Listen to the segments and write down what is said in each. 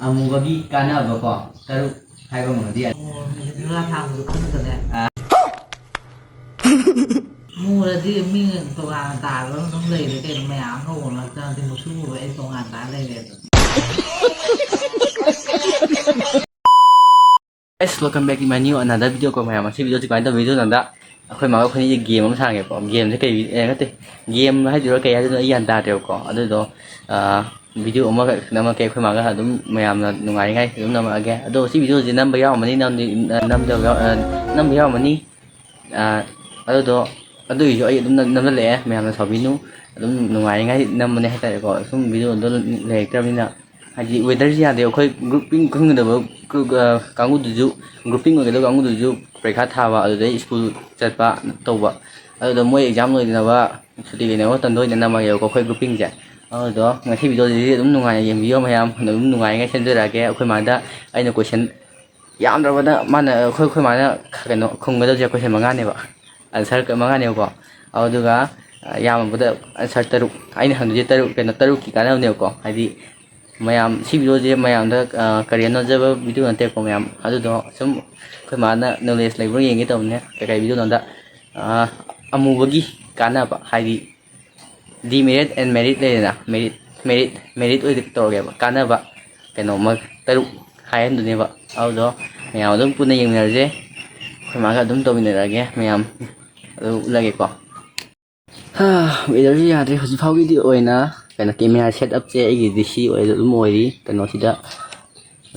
ꯑꯃꯨꯕꯒꯤ ꯀꯥꯟꯅꯕꯀꯣ ꯇꯔꯨꯛ ꯍꯥꯏꯕ ꯉꯝꯃꯗꯤ ꯌꯥꯏ ꯉꯥ ꯊꯥꯡꯕꯗꯣ ꯈꯪꯗꯅꯦ ꯃꯨꯔꯗꯤ ꯃꯤ ꯇꯣꯉꯥꯟꯅ ꯇꯥꯔꯒ ꯑꯗꯨꯝ ꯂꯩꯔꯦ ꯀꯩꯅꯣ ꯃꯌꯥꯝ ꯉꯧꯕ ꯃꯔꯛꯇꯗꯤ ꯃꯨꯁꯨꯛ ꯑꯩ ꯇꯣꯉꯥꯟ ꯇꯥꯔ ꯂꯩꯔꯦ ꯑꯗꯨꯝ Guys, welcome back to my new another video ko mayam.Asi video kaya ito video nanda. Ako maga ko ni game mo sange po. Game se kay ngate. Game hay duro kay ado iyan ta teo ko. Ado do video uma nama kay ko maga adum mayam na nungai ngai adum nama age. Ado si video je number yaw mani number yaw mani ado do ado yo ay adum nam le mayam na sabinu adum nungai ngai nam mani hay ta ko. Sum video do le krabina haji weather ji ade khoi grouping khung da kangu du grouping ga kangu du prekha thawa adu school chatpa tawba adu moi exam loi dina ba chuti le na tan doi na ma yo ko khoi grouping ja adu ngasi video ji dum nungai yem video mayam dum nungai ngai sen jera ge khoi ma da aina question yam da ba mana khoi ma na kano khung ga da je question manga ne ba answer ka manga ne ko adu ga yam ba da answer taru aina handu je taru ki kana ne ko hadi mayam si video je mayam da Korean no jaba video ante ko mayam adu do sum khoi mana knowledge lai bro yengi tawne kai video da amubagi kana ba haidi demerit and merit le na merit oi dik ge ba kana ba keno ma taru hayan du ne ba adu do mayam dum puna yeng ner je khoi ma ga dum to bin ra ge mayam adu lage ko ha weather ji ya de hoji phau gi di oina kena camera setup je ai gi si oi dum oi ri keno sida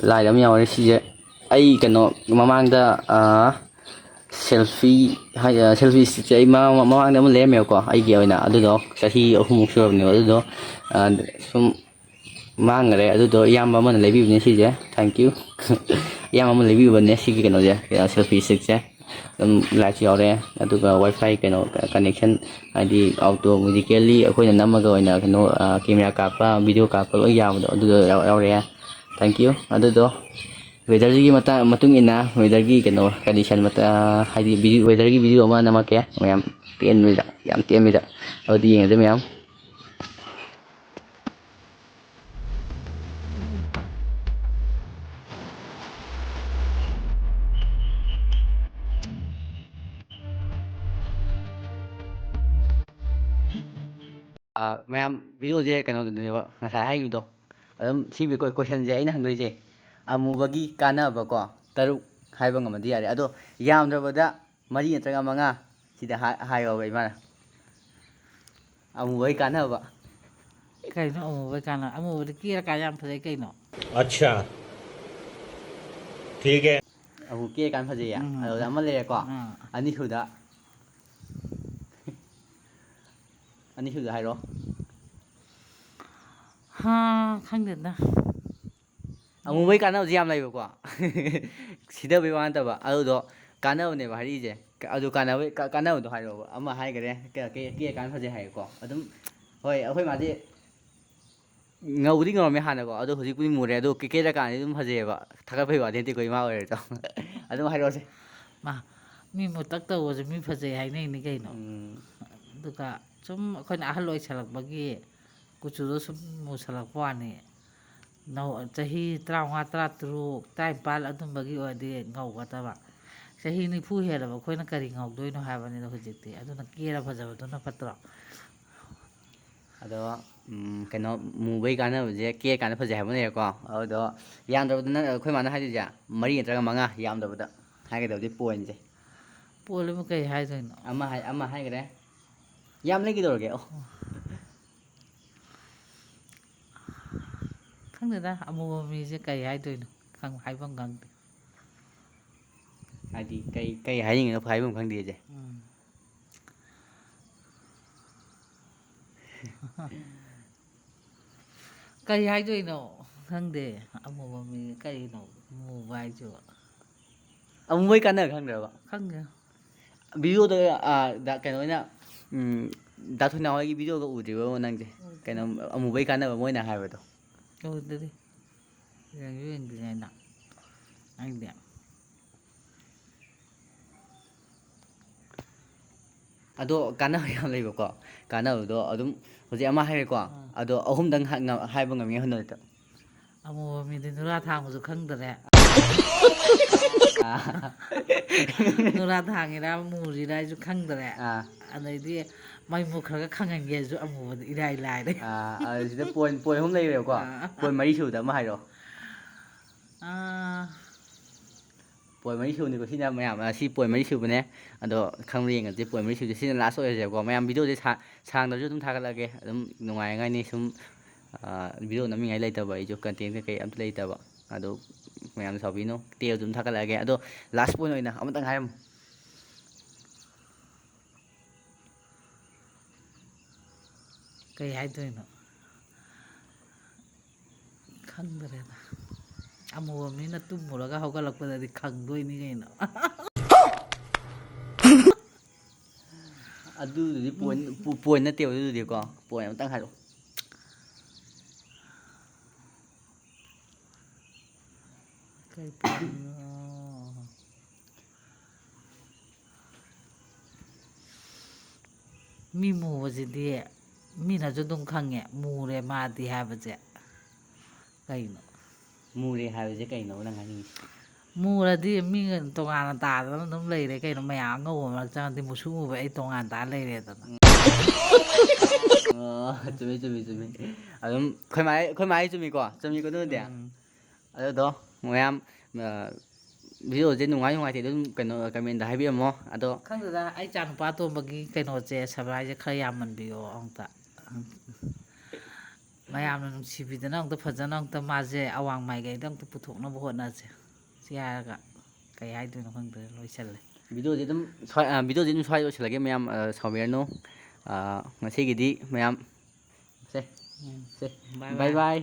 lai lam yaw ri si je ai keno mamang da selfie ha selfie si je ma mamang da mo le me ko ai gi oina adu do sahi ahum sur ne adu do sum mang re adu do yam ma na le bi ne si je thank you yam ma le bi ne si gi keno je selfie si je light yaw re adu ga wifi keno connection adi auto medically akhoi na namaga oina keno camera kapa video kapa lo yam do adu yaw re thank you adu do weather gi mata matung ina weather gi keno condition mata hadi weather gi video ma namake mayam 10 mi da yam 10 mi da adu yeng de mayam mayam video je kano ne ba ngasai hai do adum si bi question je aina hangdoi je amubagi kanaba ko taruk haiba ngamadi yare ado yamdrabada mari ntraga manga sida hayo ba imana amubagi kanaba kayno amubai kana amubadi kira ka yam phai kayno अच्छा ठीक है amu ke kan phaje ya ado ama le ko ani huda hairo ha khangdena amubagi kanaba jam lai ba ko sida be wan ta ba ado do kanaba ne ba hari je ado kanaba do hairo ba ama hai gare ke kan phaje hai ko adum hoi akhoi ma je ngawdi ngawme hana ko ado hoji puni mure ado ke da kan dum phaje ba thaga phai ba de ko ima ore to adum hairo se ma mi mutak ta wo mi phajai hai nei ni kayno duka sum khoi ahal loi salak bagi kuchu do sum mu salak wani no chahi 35 33 tai pal adum bagi odi ngau ga ta ba chahi ni phu he la ba khoi na kari ngau doi no ha ba ni do hojiti aduna kira phajaba do na patra ado keno mubai kana je ke kana phaje hai bane ko ado yam da khoi mana hai ja mari ntraga manga yam da hai ga da point je pole mu kai hai joino ama hai gare yam le gi dor ge khangdena amuba mi je kai hai doino khang hai bang gang hadi kai hai ngi phai bum khang di je kai hai doino khangde amuba mi kai no mu vai jo amubagi kana khang da ba khangge video da keno ina da thuna wai gi video ga udri ba nang je keno amubagi kana ba moina hai ba do oh dadi yang yu yang dinai na ang dia ado kana yam lai ba ko kana do adum hoji ama hai ko ado ahum dang hai ba ngam ye hono ta ꯑꯃꯨꯕ ꯃꯤꯗꯤ ꯅꯨꯔꯥ ꯊꯥꯡꯕꯁꯨ ꯈꯪꯗꯔꯦ ꯅꯨꯔꯥ ꯊꯥꯡꯉꯤꯔꯥ ꯃꯨꯔꯤꯔꯥ ꯑꯩꯁꯨ ꯈꯪꯗꯔꯦ ꯑꯗꯩꯗꯤ ꯃꯩ ꯃꯨꯠꯈ꯭ꯔꯒ ꯈꯪꯍꯟꯒꯦꯁꯨ ꯑꯃꯨꯕꯗ ꯏꯔꯥꯏ ꯂꯥꯏꯔꯦ ꯁꯤꯗ ꯄꯣꯏꯟ 3 ꯂꯩꯔꯦꯕꯀꯣ ꯄꯣꯏꯟ 4 ꯁꯨꯕꯗ ꯑꯃ ꯍꯥꯏꯔꯣ ꯄꯣꯏꯟ 4 ꯁꯨꯕꯅꯤꯀꯣ ꯁꯤꯅ ꯃꯌꯥꯝ ꯁꯤ ꯄꯣꯏꯟ 4 ꯁꯨꯕꯅꯦ ꯑꯗꯣ ꯈꯪꯕ ꯌꯦꯡꯉꯁꯤ ꯄꯣꯏꯟ 4 ꯁꯨꯕꯁꯦ ꯁꯤꯅ ꯂꯥꯁ ꯑꯣꯏꯔꯁꯦꯕꯀꯣ ꯃꯌꯥꯝ ꯚꯤꯗꯤꯑꯣꯁꯦ ꯁꯥꯡꯗ꯭ꯔꯁꯨ ꯑꯗꯨꯝ ꯊꯥꯒꯠꯂꯛꯑꯒꯦ ꯑꯗꯨꯝ ꯅꯨꯡꯉꯥꯏꯉꯥꯏꯅꯤ ꯁꯨꯝ ꯚꯤꯗꯤꯑꯣ ꯅꯝꯃꯤꯉꯥꯏ ꯂꯩꯇꯕ ꯑꯩꯁꯨ ꯀꯟꯇꯦꯟ ꯀꯩꯀꯩ ꯑꯝꯇ ꯂꯩꯇꯕ ꯑꯗꯣ ꯃꯌꯥꯝꯅ ꯁꯥꯎꯕꯤꯅꯨ ꯇꯦꯜ ꯑꯗꯨꯝ ꯊꯥꯒꯠꯂꯛꯑꯒꯦ ꯑꯗꯣ ꯂꯥꯁ ꯄꯣꯏꯟ ꯑꯣꯏꯅ ꯑꯃꯇꯪ ꯍꯥꯏꯔꯝꯃꯨ ꯀꯩ ꯍꯥꯏꯗꯣꯏꯅꯣ ꯈꯪꯗ꯭ꯔꯦꯗ ꯑꯃꯨꯕ ꯃꯤꯅ ꯇꯨꯝꯃꯨꯔꯒ ꯍꯧꯒꯠꯂꯛꯄꯗꯗꯤ ꯈꯪꯗꯣꯏꯅꯤ ꯀꯩꯅꯣ ꯑꯗꯨꯗꯨꯗꯤ ꯄꯣꯏꯟ ꯅꯠꯇꯦꯕ ꯑꯗꯨꯗꯨꯗꯤꯀꯣ ꯄꯣꯏꯟ ꯑꯃꯇꯪ ꯍꯥꯏꯔꯛꯑꯣ ꯀꯩ ꯄꯣꯏꯟꯅꯣ ꯃꯤ ꯃꯨꯕꯁꯤꯗꯤ ꯃꯤꯅꯁꯨ ꯑꯗꯨꯝ ꯈꯪꯉꯦ ꯃꯨꯔꯦ ꯃꯥꯗꯤ ꯍꯥꯏꯕꯁꯦ ꯀꯩꯅꯣ ꯃꯨꯔꯦ ꯍꯥꯏꯕꯁꯦ ꯀꯩꯅꯣꯕ ꯅꯪ ꯍꯥꯏꯅꯤꯡꯉꯤꯁꯦ ꯃꯨꯔꯗꯤ ꯃꯤꯒ ꯇꯣꯉꯥꯟꯅ ꯇꯥꯗꯅ ꯑꯗꯨꯝ ꯂꯩꯔꯦ ꯀꯩꯅꯣ ꯃꯌꯥꯝ ꯑꯉꯧꯕ ꯃꯔꯛ ꯆꯪꯉꯗꯤ ꯃꯨꯁꯨꯛ ꯃꯨꯕ ꯑꯩ ꯇꯣꯉꯥꯟ ꯇꯥ ꯂꯩꯔꯦꯗꯅ ꯆꯨꯝꯃꯤ ꯑꯗꯨꯝ ꯑꯩꯈꯣꯏ ꯃꯥꯒꯤ ꯆꯨꯝꯃꯤꯀꯣ ꯑꯗꯨꯅꯗꯤ ꯑꯗꯨꯗꯣ ꯃꯌꯥꯝ ꯚꯤꯗꯤꯑꯣꯁꯦ ꯅꯨꯡꯉꯥꯏꯇꯦ ꯑꯗꯨꯝ ꯀꯩꯅꯣ ꯀꯃꯦꯟꯗ ꯍꯥꯏꯕꯤꯔꯝꯃꯣ ꯑꯗꯣ ꯈꯪꯗꯦꯗ ꯑꯩ ꯏꯆꯥ ꯅꯨꯄꯥ ꯑꯇꯣꯝꯕꯒꯤ ꯀꯩꯅꯣꯁꯦ ꯁꯕꯁꯀ꯭ꯔꯥꯏꯕꯁꯦ ꯈꯔ ꯌꯥꯝꯃꯟꯕꯤꯌꯣ ꯑꯃꯨꯛꯇ ꯃꯌꯥꯝꯅ ꯅꯨꯡꯁꯤꯕꯤꯗꯅ ꯑꯃꯨꯛꯇ ꯐꯖꯅ ꯑꯃꯨꯛꯇ ꯃꯥꯁꯦ ꯑꯋꯥꯡ ꯃꯥꯏꯀꯩꯗ ꯑꯃꯨꯛꯇ ꯄꯨꯊꯣꯛꯅꯕ ꯍꯣꯠꯅꯁꯦ ꯁꯤ ꯍꯥꯏꯔꯒ ꯀꯩ ꯍꯥꯏꯗꯣꯏꯅꯣ ꯈꯪꯗ꯭ꯔꯦ ꯂꯣꯏꯁꯜꯂꯦ ꯚꯤꯗꯤꯑꯣꯁꯦ ꯑꯗꯨꯝ ꯁ꯭ꯋꯥꯏ ꯂꯣꯏꯁꯤꯜꯂꯒꯦ ꯃꯌꯥꯝ ꯁꯥꯎꯕꯤꯔꯅꯨ ꯉꯁꯤꯒꯤꯗꯤ ꯃꯌꯥꯝ ꯁꯦ ꯕꯥꯏ ꯕꯥꯏ